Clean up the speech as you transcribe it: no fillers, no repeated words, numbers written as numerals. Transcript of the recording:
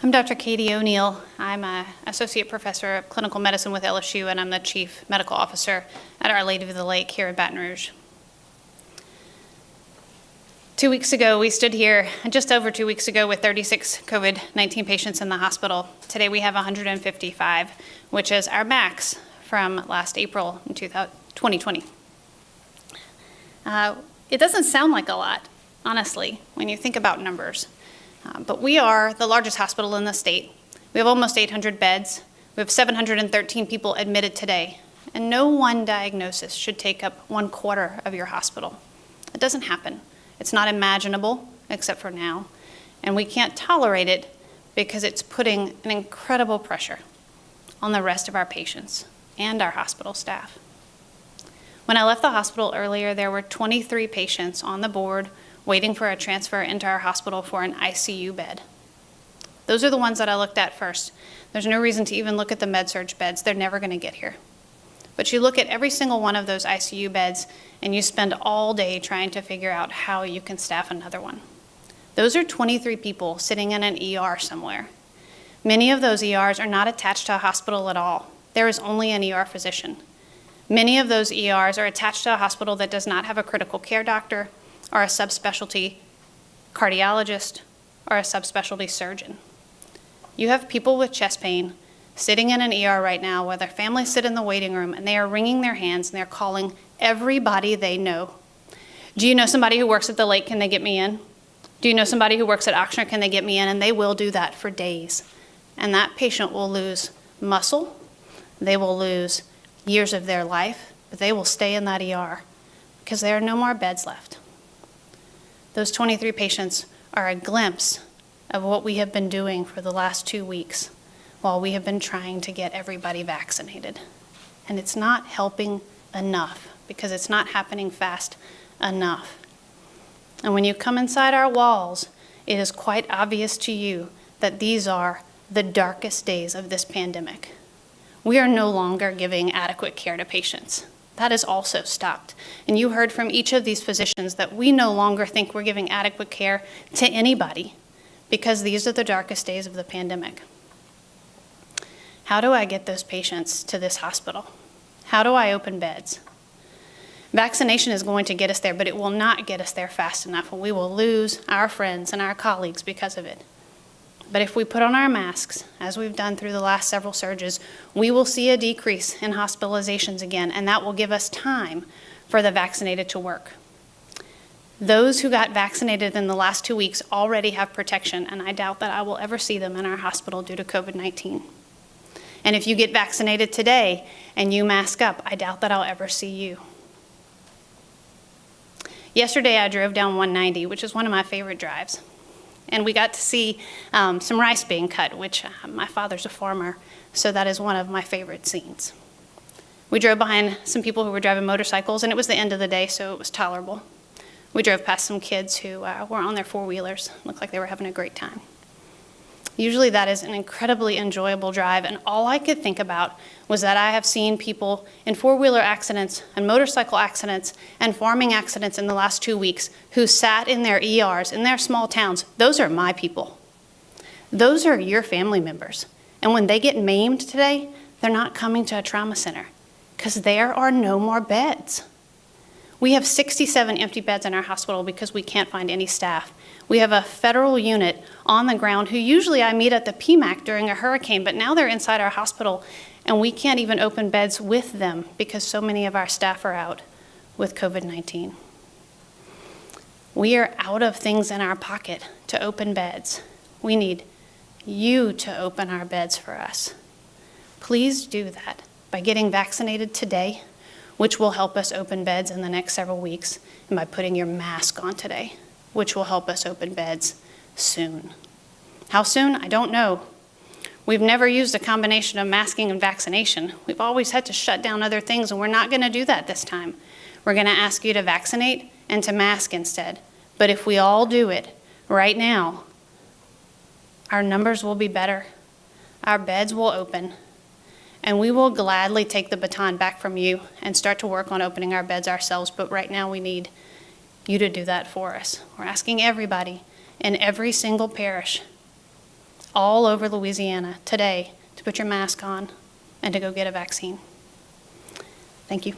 I'm Dr. Katie O'Neill. I'm an associate professor of clinical medicine with LSU, and I'm the chief medical officer at Our Lady of the Lake here in Baton Rouge. 2 weeks ago, we stood here, just over 2 weeks ago, with 36 COVID-19 patients in the hospital. Today we have 155, which is our max from last April in 2020. It doesn't sound like a lot, honestly, when you think about numbers. But we are the largest hospital in the state. We have almost 800 beds. We have 713 people admitted today. And no one diagnosis should take up 1/4 of your hospital. It doesn't happen. It's not imaginable, except for now. And we can't tolerate it because it's putting an incredible pressure on the rest of our patients and our hospital staff. When I left the hospital earlier, there were 23 patients on the board waiting for a transfer into our hospital for an ICU bed. Those are the ones that I looked at first. There's no reason to even look at the med-surg beds. They're never going to get here. But you look at every single one of those ICU beds and you spend all day trying to figure out how you can staff another one. Those are 23 people sitting in an ER somewhere. Many of those ERs are not attached to a hospital at all. There is only an ER physician. Many of those ERs are attached to a hospital that does not have a critical care doctor, or a subspecialty cardiologist, or a subspecialty surgeon. You have people with chest pain sitting in an ER right now where their families sit in the waiting room and they are wringing their hands and they're calling everybody they know. Do you know somebody who works at the lake? Can they get me in? Do you know somebody who works at Oxnard? Can they get me in? And they will do that for days. And that patient will lose muscle, they will lose years of their life, but they will stay in that ER because there are no more beds left. Those 23 patients are a glimpse of what we have been doing for the last 2 weeks while we have been trying to get everybody vaccinated. And it's not helping enough because it's not happening fast enough. And when you come inside our walls, it is quite obvious to you that these are the darkest days of this pandemic. We are no longer giving adequate care to patients. That has also stopped. And you heard from each of these physicians that we no longer think we're giving adequate care to anybody because these are the darkest days of the pandemic. How do I get those patients to this hospital? How do I open beds? Vaccination is going to get us there, but it will not get us there fast enough, and we will lose our friends and our colleagues because of it. But if we put on our masks, as we've done through the last several surges, we will see a decrease in hospitalizations again, and that will give us time for the vaccinated to work. Those who got vaccinated in the last 2 weeks already have protection, and I doubt that I will ever see them in our hospital due to COVID-19. And if you get vaccinated today and you mask up, I doubt that I'll ever see you. Yesterday I drove down 190, which is one of my favorite drives. And we got to see some rice being cut, which my father's a farmer, so that is one of my favorite scenes. We drove behind some people who were driving motorcycles, and it was the end of the day, so it was tolerable. We drove past some kids who were on their four-wheelers. Looked like they were having a great time. Usually that is an incredibly enjoyable drive, and all I could think about was that I have seen people in four-wheeler accidents and motorcycle accidents and farming accidents in the last 2 weeks who sat in their ERs in their small towns. Those are my people. Those are your family members. And when they get maimed today, they're not coming to a trauma center because there are no more beds. We have 67 empty beds in our hospital because we can't find any staff. We have a federal unit on the ground who usually I meet at the PMAC during a hurricane, but now they're inside our hospital and we can't even open beds with them because so many of our staff are out with COVID-19. We are out of things in our pocket to open beds. We need you to open our beds for us. Please do that by getting vaccinated today, which will help us open beds in the next several weeks, and by putting your mask on today, which will help us open beds soon. How soon? I don't know. We've never used a combination of masking and vaccination. We've always had to shut down other things, and we're not going to do that this time. We're going to ask you to vaccinate and to mask instead. But if we all do it right now, our numbers will be better, our beds will open, and we will gladly take the baton back from you and start to work on opening our beds ourselves. But right now we need you to do that for us. We're asking everybody in every single parish all over Louisiana today to put your mask on and to go get a vaccine. Thank you.